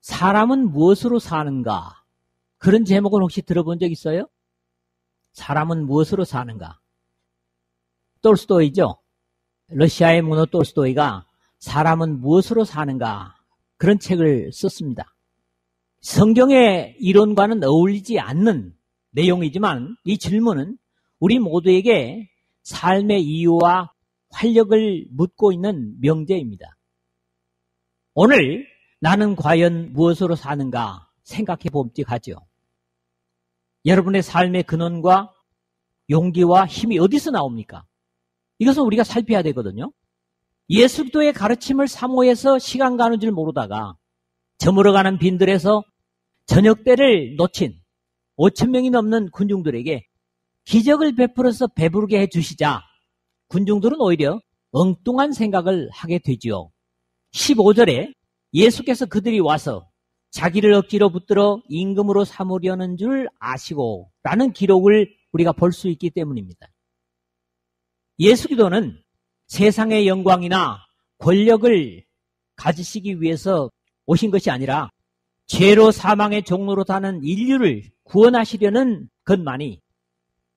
사람은 무엇으로 사는가? 그런 제목을 혹시 들어본 적 있어요? 사람은 무엇으로 사는가? 톨스토이죠. 러시아의 문호 톨스토이가 사람은 무엇으로 사는가? 그런 책을 썼습니다. 성경의 이론과는 어울리지 않는 내용이지만 이 질문은 우리 모두에게 삶의 이유와 활력을 묻고 있는 명제입니다. 오늘 나는 과연 무엇으로 사는가 생각해 봄직하죠. 여러분의 삶의 근원과 용기와 힘이 어디서 나옵니까? 이것은 우리가 살펴야 되거든요. 예수 그리스도의 가르침을 사모해서 시간 가는 줄 모르다가 저물어가는 빈들에서 저녁때를 놓친 5,000명이 넘는 군중들에게 기적을 베풀어서 배부르게 해주시자 군중들은 오히려 엉뚱한 생각을 하게 되지요. 15절에 예수께서 그들이 와서 자기를 억지로 붙들어 임금으로 삼으려는 줄 아시고 라는 기록을 우리가 볼 수 있기 때문입니다. 예수 그리스도는 세상의 영광이나 권력을 가지시기 위해서 오신 것이 아니라 죄로 사망의 종로로 타는 인류를 구원하시려는 것만이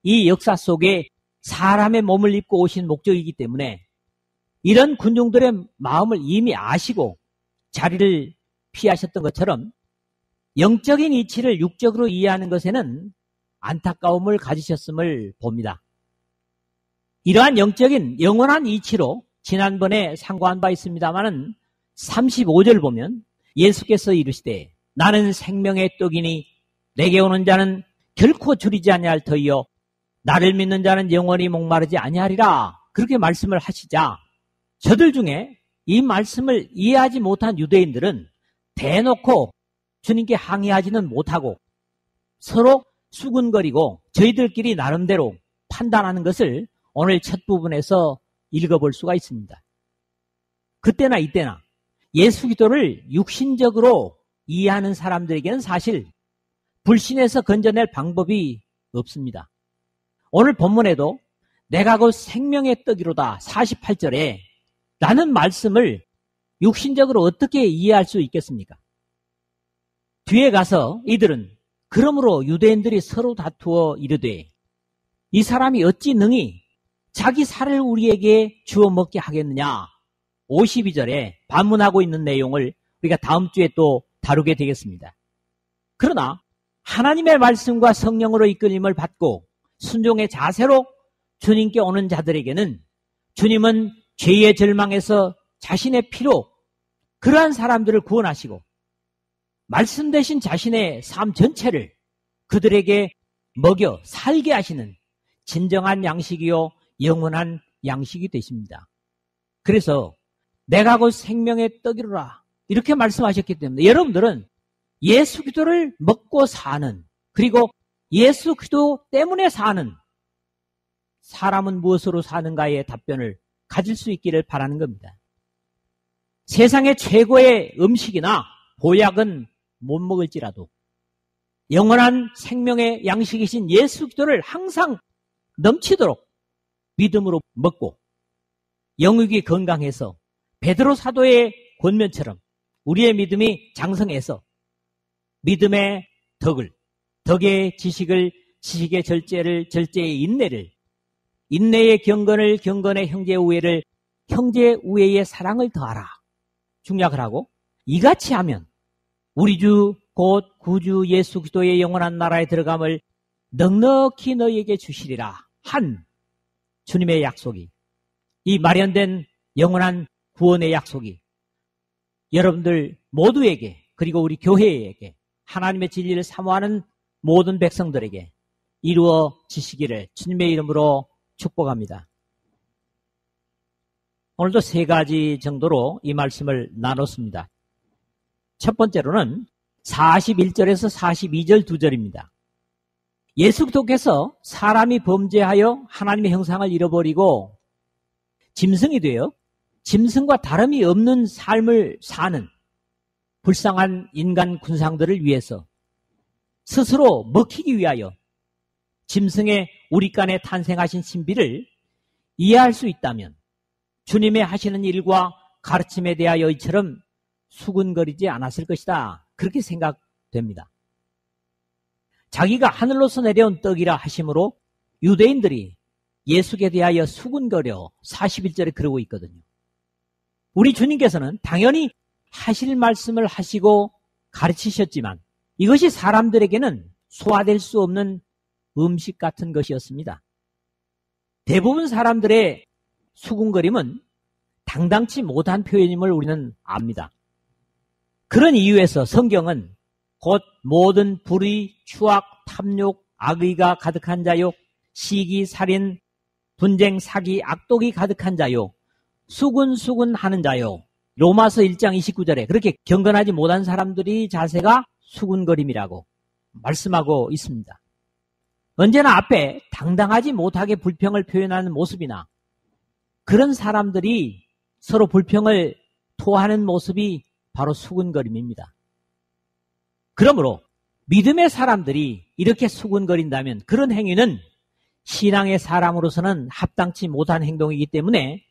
이 역사 속에 사람의 몸을 입고 오신 목적이기 때문에 이런 군중들의 마음을 이미 아시고 자리를 피하셨던 것처럼 영적인 이치를 육적으로 이해하는 것에는 안타까움을 가지셨음을 봅니다. 이러한 영적인 영원한 이치로 지난번에 상고한 바 있습니다마는 35절 보면 예수께서 이르시되 나는 생명의 떡이니 내게 오는 자는 결코 줄이지 아니할 터이요 나를 믿는 자는 영원히 목마르지 아니하리라 그렇게 말씀을 하시자 저들 중에 이 말씀을 이해하지 못한 유대인들은 대놓고 주님께 항의하지는 못하고 서로 수군거리고 저희들끼리 나름대로 판단하는 것을 오늘 첫 부분에서 읽어볼 수가 있습니다. 그때나 이때나 예수 그리스도를 육신적으로 이해하는 사람들에게는 사실 불신에서 건져낼 방법이 없습니다. 오늘 본문에도 내가 곧 생명의 떡이로다 48절에 라는 말씀을 육신적으로 어떻게 이해할 수 있겠습니까? 뒤에 가서 이들은 그러므로 유대인들이 서로 다투어 이르되 이 사람이 어찌 능히 자기 살을 우리에게 주어 먹게 하겠느냐 52절에 반문하고 있는 내용을 우리가 다음 주에 또 다루게 되겠습니다. 그러나 하나님의 말씀과 성령으로 이끌림을 받고 순종의 자세로 주님께 오는 자들에게는 주님은 죄의 절망에서 자신의 피로 그러한 사람들을 구원하시고 말씀 대신 자신의 삶 전체를 그들에게 먹여 살게 하시는 진정한 양식이요 영원한 양식이 되십니다. 그래서 내가 곧 생명의 떡이로라 이렇게 말씀하셨기 때문에 여러분들은 예수 그리스도를 먹고 사는 그리고 예수 그리스도 때문에 사는 사람은 무엇으로 사는가의 답변을 가질 수 있기를 바라는 겁니다. 세상의 최고의 음식이나 보약은 못 먹을지라도 영원한 생명의 양식이신 예수 그리스도를 항상 넘치도록 믿음으로 먹고 영육이 건강해서 베드로 사도의 권면처럼 우리의 믿음이 장성해서 믿음의 덕을, 덕의 지식을, 지식의 절제를, 절제의 인내를, 인내의 경건을, 경건의 형제 우애를, 형제 우애의 사랑을 더하라. 중약을 하고 이같이 하면 우리 주 곧 구주 예수 그리스도의 영원한 나라에 들어감을 넉넉히 너희에게 주시리라 한 주님의 약속이 이 마련된 영원한 구원의 약속이 여러분들 모두에게 그리고 우리 교회에게 하나님의 진리를 사모하는 모든 백성들에게 이루어지시기를 주님의 이름으로 축복합니다. 오늘도 세 가지 정도로 이 말씀을 나눴습니다. 첫 번째로는 41절에서 42절 두 절입니다. 예수 그리스도께서 사람이 범죄하여 하나님의 형상을 잃어버리고 짐승이 되어 짐승과 다름이 없는 삶을 사는 불쌍한 인간 군상들을 위해서 스스로 먹히기 위하여 짐승의 우리간에 탄생하신 신비를 이해할 수 있다면 주님의 하시는 일과 가르침에 대하여 이처럼 수군거리지 않았을 것이다. 그렇게 생각됩니다. 자기가 하늘로서 내려온 떡이라 하심으로 유대인들이 예수께 대하여 수군거려 41절에 그러고 있거든요. 우리 주님께서는 당연히 하실 말씀을 하시고 가르치셨지만 이것이 사람들에게는 소화될 수 없는 음식 같은 것이었습니다. 대부분 사람들의 수군거림은 당당치 못한 표현임을 우리는 압니다. 그런 이유에서 성경은 곧 모든 불의, 추악, 탐욕, 악의가 가득한 자요, 시기, 살인, 분쟁, 사기, 악독이 가득한 자요, 수군수군하는 자요. 로마서 1장 29절에 그렇게 경건하지 못한 사람들이 자세가 수군거림이라고 말씀하고 있습니다. 언제나 앞에 당당하지 못하게 불평을 표현하는 모습이나 그런 사람들이 서로 불평을 토하는 모습이 바로 수군거림입니다. 그러므로 믿음의 사람들이 이렇게 수군거린다면 그런 행위는 신앙의 사람으로서는 합당치 못한 행동이기 때문에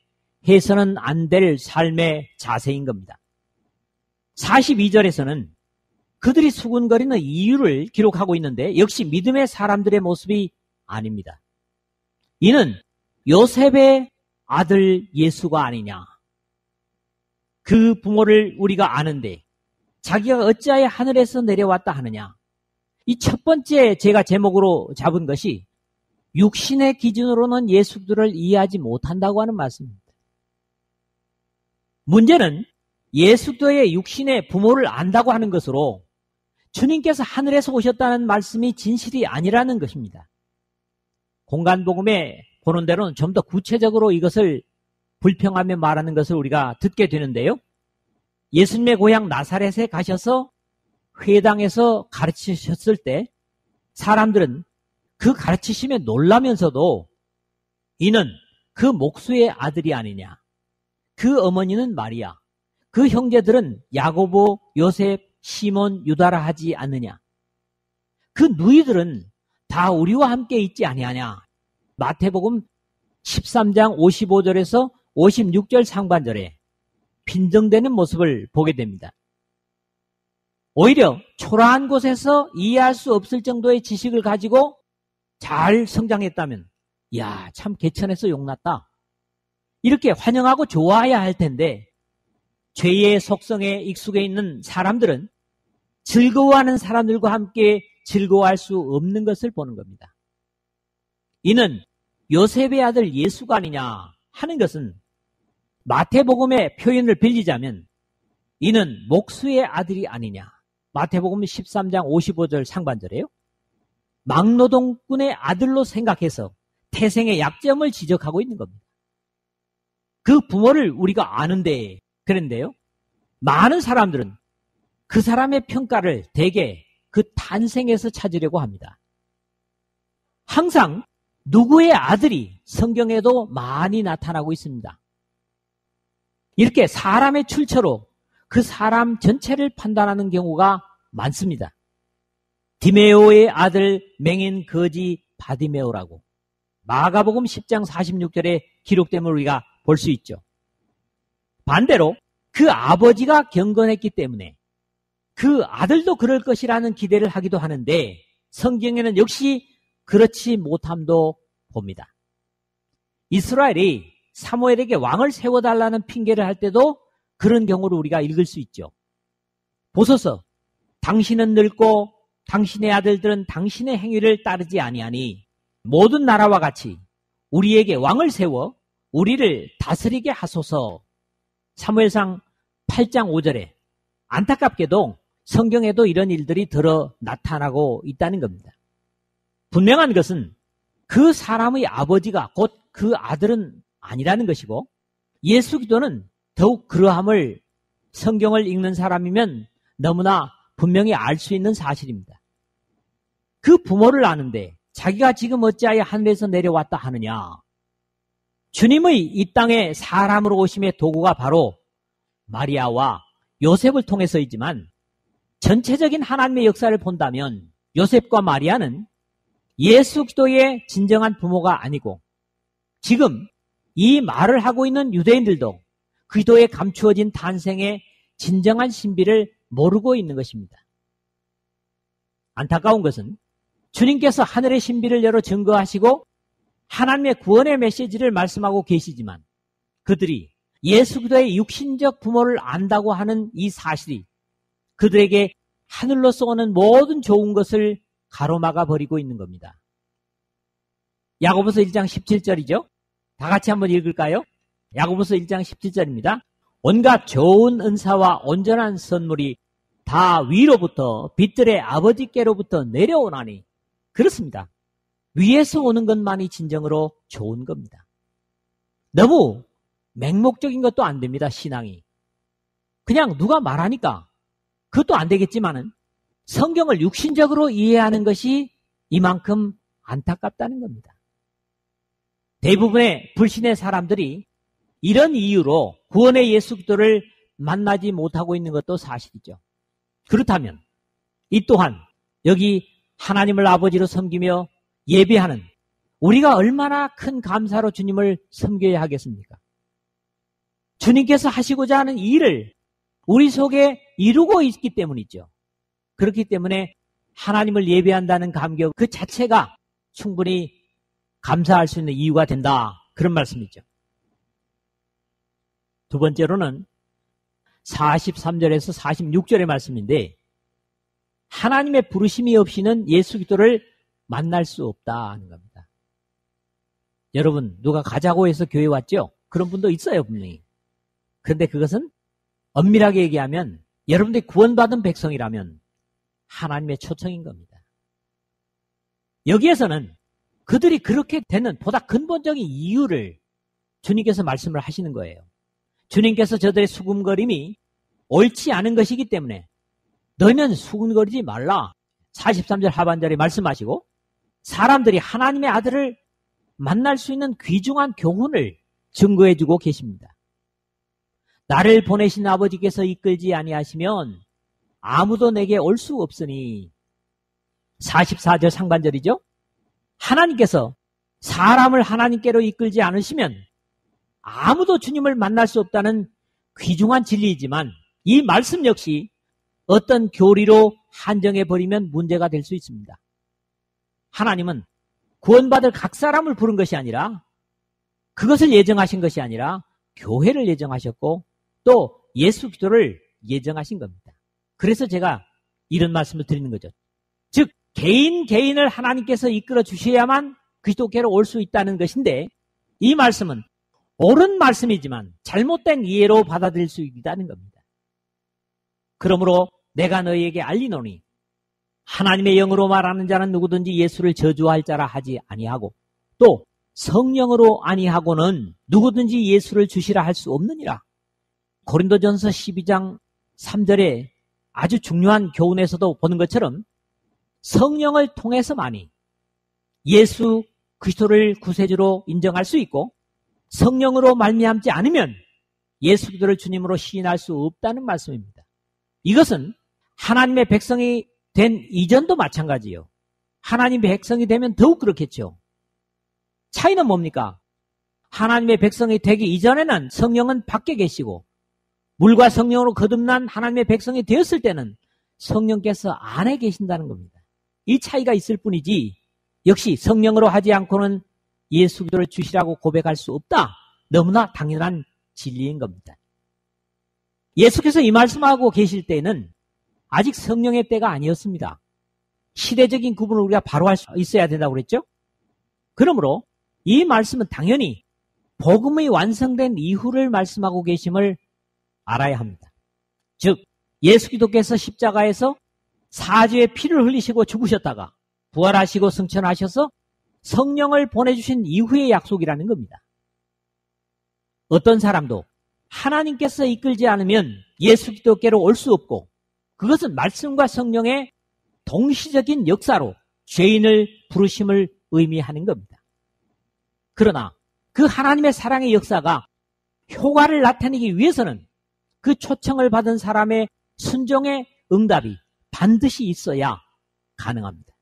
해서는 안 될 삶의 자세인 겁니다. 42절에서는 그들이 수군거리는 이유를 기록하고 있는데 역시 믿음의 사람들의 모습이 아닙니다. 이는 요셉의 아들 예수가 아니냐. 그 부모를 우리가 아는데 자기가 어찌하여 하늘에서 내려왔다 하느냐. 이 첫 번째 제가 제목으로 잡은 것이 육신의 기준으로는 예수들을 이해하지 못한다고 하는 말씀입니다. 문제는 예수도의 육신의 부모를 안다고 하는 것으로 주님께서 하늘에서 오셨다는 말씀이 진실이 아니라는 것입니다. 공간복음에 보는 대로는 좀 더 구체적으로 이것을 불평하며 말하는 것을 우리가 듣게 되는데요. 예수님의 고향 나사렛에 가셔서 회당에서 가르치셨을 때 사람들은 그 가르치심에 놀라면서도 이는 그 목수의 아들이 아니냐. 그 어머니는 마리아. 그 형제들은 야고보, 요셉, 시몬, 유다라 하지 않느냐. 그 누이들은 다 우리와 함께 있지 아니하냐. 마태복음 13장 55절에서 56절 상반절에 빈정대는 모습을 보게 됩니다. 오히려 초라한 곳에서 이해할 수 없을 정도의 지식을 가지고 잘 성장했다면 이야 참 개천에서 용났다. 이렇게 환영하고 좋아해야 할 텐데 죄의 속성에 익숙해 있는 사람들은 즐거워하는 사람들과 함께 즐거워할 수 없는 것을 보는 겁니다. 이는 요셉의 아들 예수가 아니냐 하는 것은 마태복음의 표현을 빌리자면 이는 목수의 아들이 아니냐. 마태복음 13장 55절 상반절에요. 막노동꾼의 아들로 생각해서 태생의 약점을 지적하고 있는 겁니다. 그 부모를 우리가 아는데 그런데요. 많은 사람들은 그 사람의 평가를 대개 그 탄생에서 찾으려고 합니다. 항상 누구의 아들이 성경에도 많이 나타나고 있습니다. 이렇게 사람의 출처로 그 사람 전체를 판단하는 경우가 많습니다. 디메오의 아들 맹인 거지 바디메오라고 마가복음 10장 46절에 기록됨을 우리가 볼 수 있죠. 반대로 그 아버지가 경건했기 때문에 그 아들도 그럴 것이라는 기대를 하기도 하는데 성경에는 역시 그렇지 못함도 봅니다. 이스라엘이 사무엘에게 왕을 세워달라는 핑계를 할 때도 그런 경우를 우리가 읽을 수 있죠. 보소서 당신은 늙고 당신의 아들들은 당신의 행위를 따르지 아니하니 모든 나라와 같이 우리에게 왕을 세워 우리를 다스리게 하소서. 사무엘상 8장 5절에 안타깝게도 성경에도 이런 일들이 들어 나타나고 있다는 겁니다. 분명한 것은 그 사람의 아버지가 곧 그 아들은 아니라는 것이고 예수 기도는 더욱 그러함을 성경을 읽는 사람이면 너무나 분명히 알 수 있는 사실입니다. 그 부모를 아는데 자기가 지금 어찌하여 하늘에서 내려왔다 하느냐. 주님의 이 땅에 사람으로 오심의 도구가 바로 마리아와 요셉을 통해서이지만 전체적인 하나님의 역사를 본다면 요셉과 마리아는 예수 그리스도의 진정한 부모가 아니고 지금 이 말을 하고 있는 유대인들도 그리스도의 감추어진 탄생의 진정한 신비를 모르고 있는 것입니다. 안타까운 것은 주님께서 하늘의 신비를 열어 증거하시고 하나님의 구원의 메시지를 말씀하고 계시지만 그들이 예수 그리스도의 육신적 부모를 안다고 하는 이 사실이 그들에게 하늘로서 오는 모든 좋은 것을 가로막아 버리고 있는 겁니다. 야고보서 1장 17절이죠. 다 같이 한번 읽을까요? 야고보서 1장 17절입니다. 온갖 좋은 은사와 온전한 선물이 다 위로부터 빛들의 아버지께로부터 내려오나니 그렇습니다. 위에서 오는 것만이 진정으로 좋은 겁니다. 너무 맹목적인 것도 안 됩니다. 신앙이. 그냥 누가 말하니까 그것도 안 되겠지만은 성경을 육신적으로 이해하는 것이 이만큼 안타깝다는 겁니다. 대부분의 불신의 사람들이 이런 이유로 구원의 예수 그리스도를 만나지 못하고 있는 것도 사실이죠. 그렇다면 이 또한 여기 하나님을 아버지로 섬기며 예배하는 우리가 얼마나 큰 감사로 주님을 섬겨야 하겠습니까? 주님께서 하시고자 하는 일을 우리 속에 이루고 있기 때문이죠. 그렇기 때문에 하나님을 예배한다는 감격 그 자체가 충분히 감사할 수 있는 이유가 된다. 그런 말씀이죠. 두 번째로는 43절에서 46절의 말씀인데 하나님의 부르심이 없이는 예수 그리스도를 만날 수 없다는 겁니다. 여러분 누가 가자고 해서 교회 왔죠? 그런 분도 있어요 분명히. 그런데 그것은 엄밀하게 얘기하면 여러분들이 구원받은 백성이라면 하나님의 초청인 겁니다. 여기에서는 그들이 그렇게 되는 보다 근본적인 이유를 주님께서 말씀을 하시는 거예요. 주님께서 저들의 수군거림이 옳지 않은 것이기 때문에 너희는 수군거리지 말라. 43절 하반절에 말씀하시고 사람들이 하나님의 아들을 만날 수 있는 귀중한 교훈을 증거해주고 계십니다. 나를 보내신 아버지께서 이끌지 아니하시면 아무도 내게 올 수 없으니 44절 상반절이죠. 하나님께서 사람을 하나님께로 이끌지 않으시면 아무도 주님을 만날 수 없다는 귀중한 진리이지만 이 말씀 역시 어떤 교리로 한정해버리면 문제가 될 수 있습니다. 하나님은 구원받을 각 사람을 부른 것이 아니라 그것을 예정하신 것이 아니라 교회를 예정하셨고 또 예수 그리스도를 예정하신 겁니다. 그래서 제가 이런 말씀을 드리는 거죠. 즉 개인을 하나님께서 이끌어 주셔야만 그리스도께로 올 수 있다는 것인데 이 말씀은 옳은 말씀이지만 잘못된 이해로 받아들일 수 있다는 겁니다. 그러므로 내가 너희에게 알리노니 하나님의 영으로 말하는 자는 누구든지 예수를 저주할 자라 하지 아니하고 또 성령으로 아니하고는 누구든지 예수를 주시라 할 수 없느니라. 고린도전서 12장 3절에 아주 중요한 교훈에서도 보는 것처럼 성령을 통해서만이 예수 그리스도를 구세주로 인정할 수 있고 성령으로 말미암지 않으면 예수 그리스도를 주님으로 시인할 수 없다는 말씀입니다. 이것은 하나님의 백성이 된 이전도 마찬가지예요. 하나님의 백성이 되면 더욱 그렇겠죠. 차이는 뭡니까? 하나님의 백성이 되기 이전에는 성령은 밖에 계시고 물과 성령으로 거듭난 하나님의 백성이 되었을 때는 성령께서 안에 계신다는 겁니다. 이 차이가 있을 뿐이지 역시 성령으로 하지 않고는 예수 그리스도를 주시라고 고백할 수 없다. 너무나 당연한 진리인 겁니다. 예수께서 이 말씀하고 계실 때는 아직 성령의 때가 아니었습니다. 시대적인 구분을 우리가 바로 할 수 있어야 된다고 그랬죠? 그러므로 이 말씀은 당연히 복음이 완성된 이후를 말씀하고 계심을 알아야 합니다. 즉 예수 그리스도께서 십자가에서 사죄의 피를 흘리시고 죽으셨다가 부활하시고 승천하셔서 성령을 보내주신 이후의 약속이라는 겁니다. 어떤 사람도 하나님께서 이끌지 않으면 예수 그리스도께로 올 수 없고 그것은 말씀과 성령의 동시적인 역사로 죄인을 부르심을 의미하는 겁니다. 그러나 그 하나님의 사랑의 역사가 효과를 나타내기 위해서는 그 초청을 받은 사람의 순종의 응답이 반드시 있어야 가능합니다.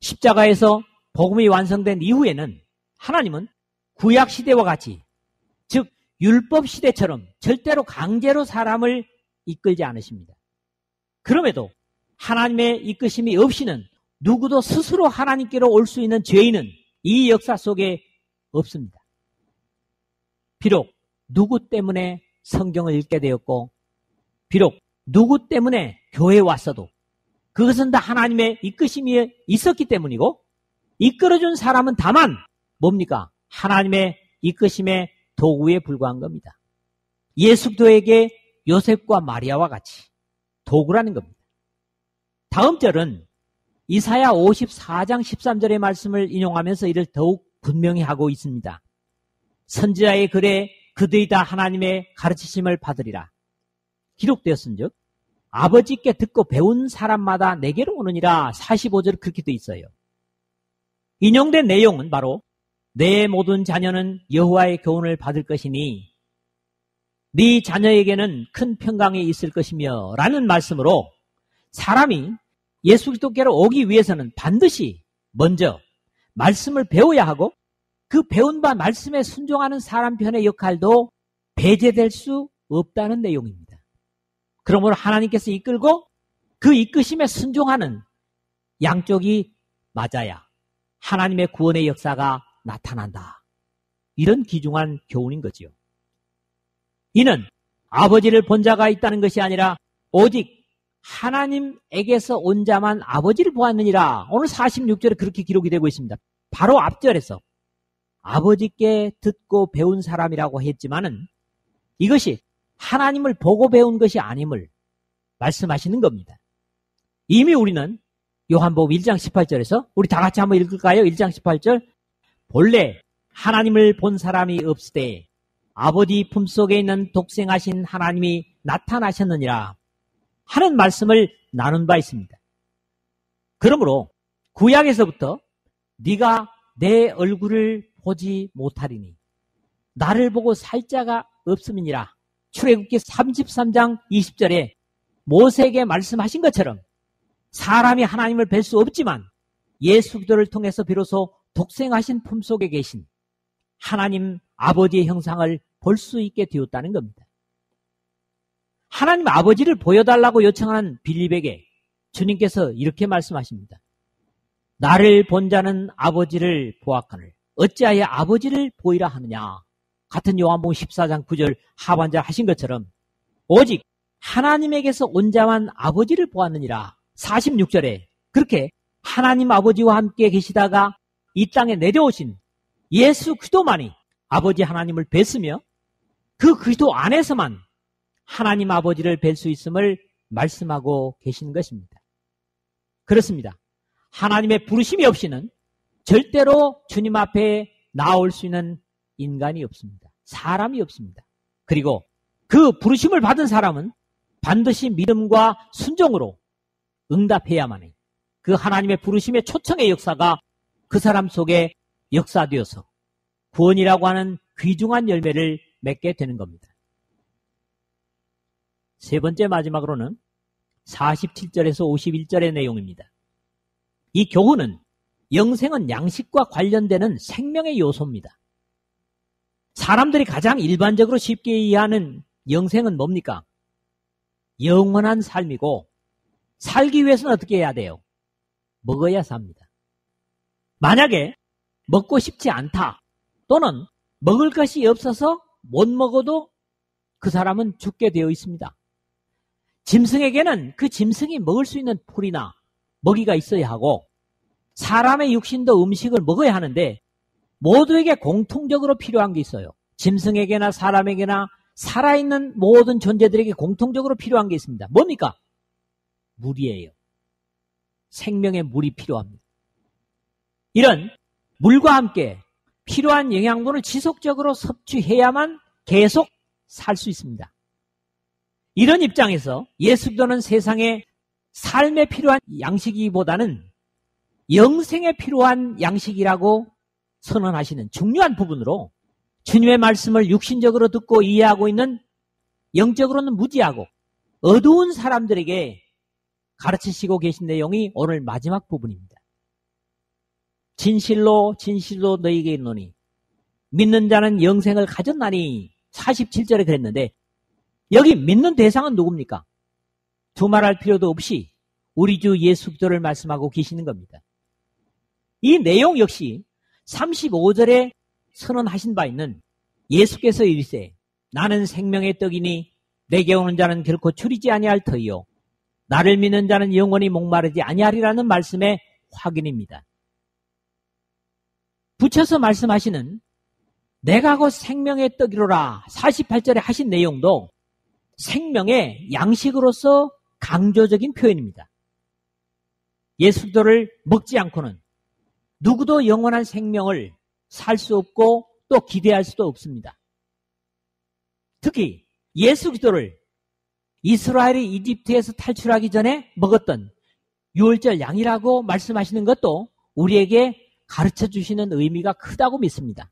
십자가에서 복음이 완성된 이후에는 하나님은 구약 시대와 같이 즉 율법 시대처럼 절대로 강제로 사람을 이끌지 않으십니다. 그럼에도 하나님의 이끄심이 없이는 누구도 스스로 하나님께로 올 수 있는 죄인은 이 역사 속에 없습니다. 비록 누구 때문에 성경을 읽게 되었고 비록 누구 때문에 교회에 왔어도 그것은 다 하나님의 이끄심이 있었기 때문이고 이끌어준 사람은 다만 뭡니까? 하나님의 이끄심의 도구에 불과한 겁니다. 예수 그리스도에게 요셉과 마리아와 같이 도구라는 겁니다. 다음 절은 이사야 54장 13절의 말씀을 인용하면서 이를 더욱 분명히 하고 있습니다. 선지자의 글에 그들이 다 하나님의 가르치심을 받으리라. 기록되었은즉 아버지께 듣고 배운 사람마다 내게로 오느니라. 45절 그렇게 돼 있어요. 인용된 내용은 바로 내 모든 자녀는 여호와의 교훈을 받을 것이니 네 자녀에게는 큰 평강이 있을 것이며 라는 말씀으로 사람이 예수 그리스도께로 오기 위해서는 반드시 먼저 말씀을 배워야 하고 그 배운 바 말씀에 순종하는 사람 편의 역할도 배제될 수 없다는 내용입니다. 그러므로 하나님께서 이끌고 그 이끄심에 순종하는 양쪽이 맞아야 하나님의 구원의 역사가 나타난다. 이런 귀중한 교훈인 거지요. 이는 아버지를 본 자가 있다는 것이 아니라 오직 하나님에게서 온 자만 아버지를 보았느니라. 오늘 46절에 그렇게 기록이 되고 있습니다. 바로 앞절에서 아버지께 듣고 배운 사람이라고 했지만은 이것이 하나님을 보고 배운 것이 아님을 말씀하시는 겁니다. 이미 우리는 요한복음 1장 18절에서 우리 다 같이 한번 읽을까요? 1장 18절 본래 하나님을 본 사람이 없으되 아버지 품속에 있는 독생하신 하나님이 나타나셨느니라 하는 말씀을 나눈 바 있습니다. 그러므로 구약에서부터 네가 내 얼굴을 보지 못하리니 나를 보고 살 자가 없음이니라. 출애굽기 33장 20절에 모세에게 말씀하신 것처럼 사람이 하나님을 뵐 수 없지만 예수 그리스도를 통해서 비로소 독생하신 품속에 계신 하나님 아버지의 형상을 볼 수 있게 되었다는 겁니다. 하나님 아버지를 보여달라고 요청하는 빌립에게 주님께서 이렇게 말씀하십니다. 나를 본 자는 아버지를 보았거늘 어찌하여 아버지를 보이라 하느냐. 같은 요한복음 14장 9절 하반절 하신 것처럼 오직 하나님에게서 온 자만 아버지를 보았느니라. 46절에 그렇게 하나님 아버지와 함께 계시다가 이 땅에 내려오신 예수 그리스도만이 아버지 하나님을 뵀으며 그 그리스도 안에서만 하나님 아버지를 뵐 수 있음을 말씀하고 계신 것입니다. 그렇습니다. 하나님의 부르심이 없이는 절대로 주님 앞에 나올 수 있는 인간이 없습니다. 사람이 없습니다. 그리고 그 부르심을 받은 사람은 반드시 믿음과 순종으로 응답해야만 해요. 그 하나님의 부르심의 초청의 역사가 그 사람 속에 역사되어서 구원이라고 하는 귀중한 열매를 맺게 되는 겁니다. 세 번째 마지막으로는 47절에서 51절의 내용입니다. 이 교훈은 영생은 양식과 관련되는 생명의 요소입니다. 사람들이 가장 일반적으로 쉽게 이해하는 영생은 뭡니까? 영원한 삶이고 살기 위해서는 어떻게 해야 돼요? 먹어야 삽니다. 만약에 먹고 싶지 않다 또는 먹을 것이 없어서 못 먹어도 그 사람은 죽게 되어 있습니다. 짐승에게는 그 짐승이 먹을 수 있는 풀이나 먹이가 있어야 하고 사람의 육신도 음식을 먹어야 하는데 모두에게 공통적으로 필요한 게 있어요. 짐승에게나 사람에게나 살아있는 모든 존재들에게 공통적으로 필요한 게 있습니다. 뭡니까? 물이에요. 생명의 물이 필요합니다. 이런 물과 함께 필요한 영양분을 지속적으로 섭취해야만 계속 살 수 있습니다. 이런 입장에서 예수 그리스도는 세상에 삶에 필요한 양식이보다는 영생에 필요한 양식이라고 선언하시는 중요한 부분으로 주님의 말씀을 육신적으로 듣고 이해하고 있는 영적으로는 무지하고 어두운 사람들에게 가르치시고 계신 내용이 오늘 마지막 부분입니다. 진실로 진실로 너희에게 이르노니 믿는 자는 영생을 가졌나니 47절에 그랬는데 여기 믿는 대상은 누굽니까? 두말할 필요도 없이 우리 주 예수 그리스도를 말씀하고 계시는 겁니다. 이 내용 역시 35절에 선언하신 바 있는 예수께서 이르시되 나는 생명의 떡이니 내게 오는 자는 결코 줄이지 아니할 터이요 나를 믿는 자는 영원히 목마르지 아니하리라는 말씀의 확인입니다. 붙여서 말씀하시는 내가 곧 생명의 떡이로라 48절에 하신 내용도 생명의 양식으로서 강조적인 표현입니다. 예수 그리스도를 먹지 않고는 누구도 영원한 생명을 살 수 없고 또 기대할 수도 없습니다. 특히 예수 그리스도를 이스라엘이 이집트에서 탈출하기 전에 먹었던 유월절 양이라고 말씀하시는 것도 우리에게 가르쳐 주시는 의미가 크다고 믿습니다.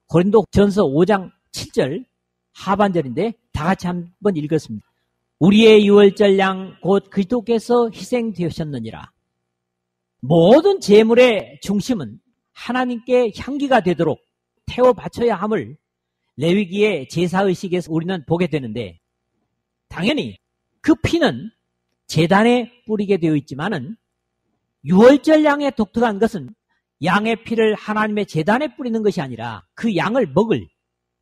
고린도전서 5장 7절 하반절인데 다 같이 한번 읽었습니다. 우리의 유월절 양 곧 그리스도께서 희생되셨느니라. 모든 제물의 중심은 하나님께 향기가 되도록 태워 바쳐야 함을 레위기의 제사의식에서 우리는 보게 되는데 당연히 그 피는 제단에 뿌리게 되어 있지만은 유월절 양의 독특한 것은 양의 피를 하나님의 제단에 뿌리는 것이 아니라 그 양을 먹을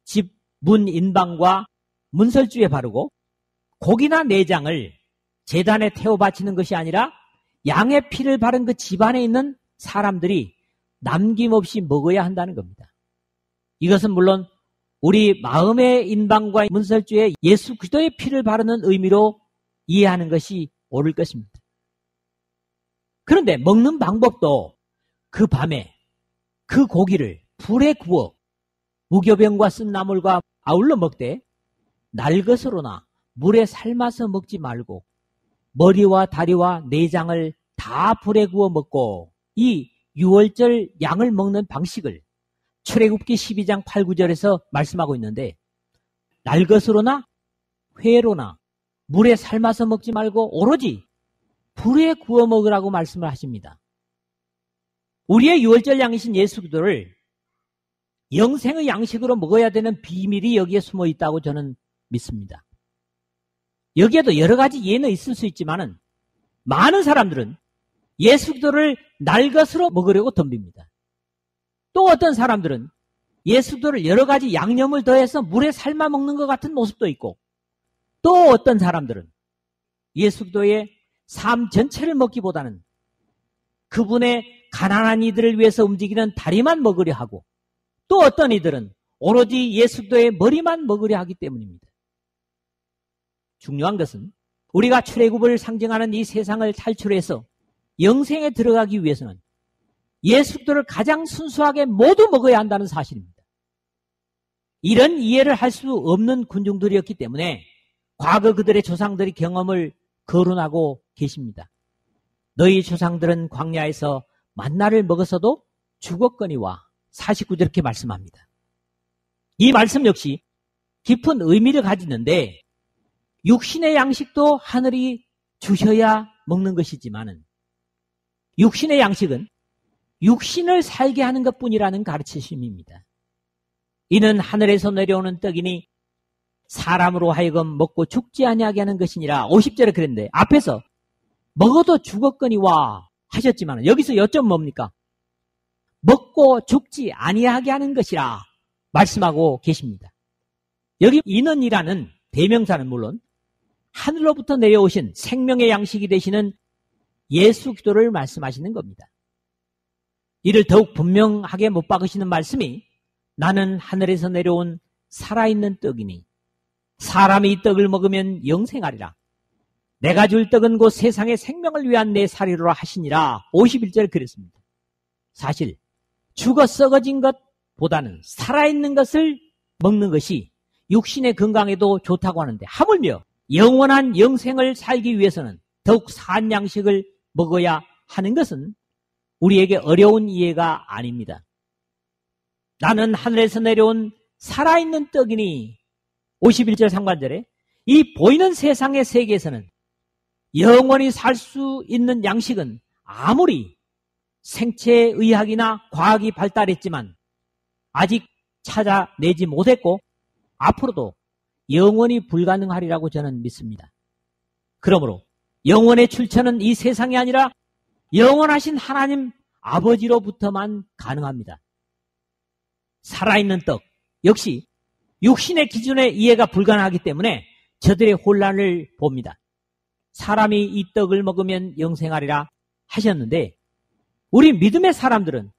집 문 인방과 문설주에 바르고 고기나 내장을 제단에 태워 바치는 것이 아니라 양의 피를 바른 그 집안에 있는 사람들이 남김없이 먹어야 한다는 겁니다. 이것은 물론 우리 마음의 인방과 문설주에 예수 그리스도의 피를 바르는 의미로 이해하는 것이 옳을 것입니다. 그런데 먹는 방법도 그 밤에 그 고기를 불에 구워 무교병과 쓴나물과 아울러 먹되 날것으로나 물에 삶아서 먹지 말고 머리와 다리와 내장을 다 불에 구워 먹고 이 유월절 양을 먹는 방식을 출애굽기 12장 8, 9절에서 말씀하고 있는데 날것으로나 회로나 물에 삶아서 먹지 말고 오로지 불에 구워 먹으라고 말씀을 하십니다. 우리의 유월절 양이신 예수 그리스도를 영생의 양식으로 먹어야 되는 비밀이 여기에 숨어 있다고 저는 믿습니다. 여기에도 여러 가지 예는 있을 수 있지만은 많은 사람들은 예수 그리스도를 날것으로 먹으려고 덤빕니다. 또 어떤 사람들은 예수 그리스도를 여러 가지 양념을 더해서 물에 삶아 먹는 것 같은 모습도 있고 또 어떤 사람들은 예수 그리스도의 삶 전체를 먹기보다는 그분의 가난한 이들을 위해서 움직이는 다리만 먹으려 하고 또 어떤 이들은 오로지 예수 그리스도의 머리만 먹으려 하기 때문입니다. 중요한 것은 우리가 출애굽을 상징하는 이 세상을 탈출해서 영생에 들어가기 위해서는 예수 그리스도를 가장 순수하게 모두 먹어야 한다는 사실입니다. 이런 이해를 할 수 없는 군중들이었기 때문에 과거 그들의 조상들이 경험을 거론하고 계십니다. 너희 조상들은 광야에서 만나를 먹어서도 죽었거니와 49절 이렇게 말씀합니다. 이 말씀 역시 깊은 의미를 가지는데 육신의 양식도 하늘이 주셔야 먹는 것이지만은 육신의 양식은 육신을 살게 하는 것뿐이라는 가르치심입니다. 이는 하늘에서 내려오는 떡이니 사람으로 하여금 먹고 죽지 아니하게 하는 것이니라 50절에 그랬는데 앞에서 먹어도 죽었거니와 하셨지만 여기서 여점 뭡니까? 먹고 죽지 아니하게 하는 것이라 말씀하고 계십니다. 여기 이는이라는 대명사는 물론 하늘로부터 내려오신 생명의 양식이 되시는 예수 그리스도를 말씀하시는 겁니다. 이를 더욱 분명하게 못 박으시는 말씀이 나는 하늘에서 내려온 살아있는 떡이니 사람이 이 떡을 먹으면 영생하리라. 내가 줄 떡은 곧 세상의 생명을 위한 내 살이로라 하시니라 51절에 그랬습니다. 사실 죽어 썩어진 것보다는 살아있는 것을 먹는 것이 육신의 건강에도 좋다고 하는데 하물며 영원한 영생을 살기 위해서는 더욱 산 양식을 먹어야 하는 것은 우리에게 어려운 이해가 아닙니다. 나는 하늘에서 내려온 살아있는 떡이니 51절 상반절에 이 보이는 세상의 세계에서는 영원히 살 수 있는 양식은 아무리 생체의학이나 과학이 발달했지만 아직 찾아내지 못했고 앞으로도 영원히 불가능하리라고 저는 믿습니다. 그러므로 영원의 출처는 이 세상이 아니라 영원하신 하나님 아버지로부터만 가능합니다. 살아있는 떡 역시 육신의 기준에 이해가 불가능하기 때문에 저들의 혼란을 봅니다. 사람이 이 떡을 먹으면 영생하리라 하셨는데 우리 믿음의 사람들은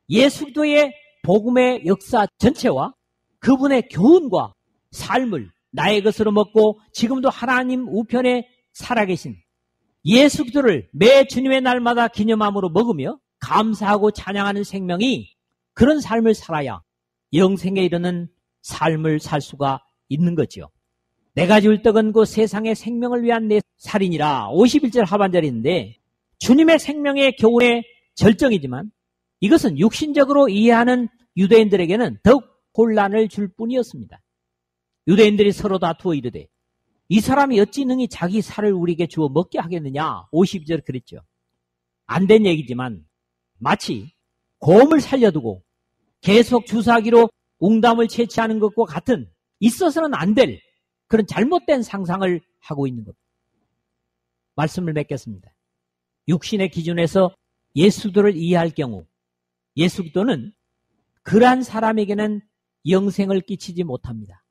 예수 그리스도의 복음의 역사 전체와 그분의 교훈과 삶을 나의 것으로 먹고 지금도 하나님 우편에 살아계신 예수 그리스도를 매 주님의 날마다 기념함으로 먹으며 감사하고 찬양하는 생명이 그런 삶을 살아야 영생에 이르는 삶을 살 수가 있는 거죠. 내가 줄 떡은 그 세상의 생명을 위한 내 살이니라 51절 하반절인데 주님의 생명의 교훈의 절정이지만 이것은 육신적으로 이해하는 유대인들에게는 더욱 혼란을 줄 뿐이었습니다. 유대인들이 서로 다투어 이르되 이 사람이 어찌 능히 자기 살을 우리에게 주어 먹게 하겠느냐 52절 그랬죠. 안 된 얘기지만 마치 곰을 살려두고 계속 주사기로 웅담을 채취하는 것과 같은 있어서는 안 될 그런 잘못된 상상을 하고 있는 것. 말씀을 맺겠습니다. 육신의 기준에서 예수도를 이해할 경우 예수 그리스도는 그러한 사람에게는 영생을 끼치지 못합니다.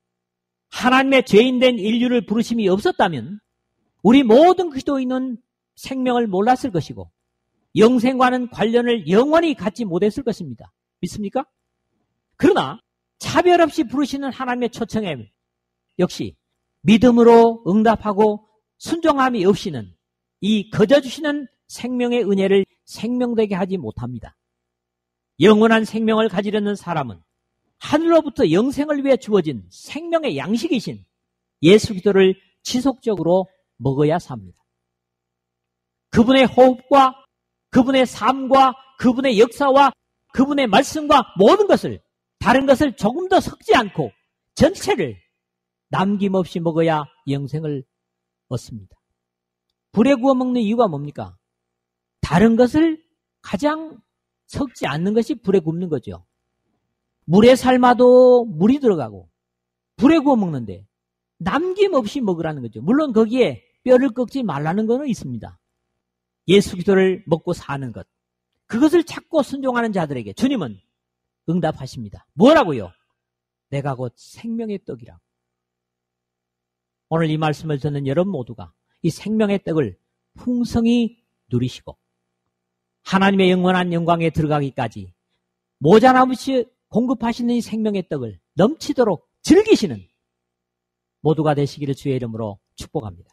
하나님의 죄인된 인류를 부르심이 없었다면 우리 모든 그리스도인은 생명을 몰랐을 것이고 영생과는 관련을 영원히 갖지 못했을 것입니다. 믿습니까? 그러나 차별 없이 부르시는 하나님의 초청에 역시 믿음으로 응답하고 순종함이 없이는 이 거저주시는 생명의 은혜를 생명되게 하지 못합니다. 영원한 생명을 가지려는 사람은 하늘로부터 영생을 위해 주어진 생명의 양식이신 예수 그리스도를 지속적으로 먹어야 삽니다. 그분의 호흡과 그분의 삶과 그분의 역사와 그분의 말씀과 모든 것을 다른 것을 조금 더 섞지 않고 전체를 남김없이 먹어야 영생을 얻습니다. 불에 구워 먹는 이유가 뭡니까? 다른 것을 가장 섞지 않는 것이 불에 굽는 거죠. 물에 삶아도 물이 들어가고 불에 구워 먹는데 남김없이 먹으라는 거죠. 물론 거기에 뼈를 꺾지 말라는 것은 있습니다. 예수 그리스도를 먹고 사는 것. 그것을 찾고 순종하는 자들에게 주님은 응답하십니다. 뭐라고요? 내가 곧 생명의 떡이라고. 오늘 이 말씀을 듣는 여러분 모두가 이 생명의 떡을 풍성히 누리시고 하나님의 영원한 영광에 들어가기까지 모자람없이 공급하시는 이 생명의 떡을 넘치도록 즐기시는 모두가 되시기를 주의 이름으로 축복합니다.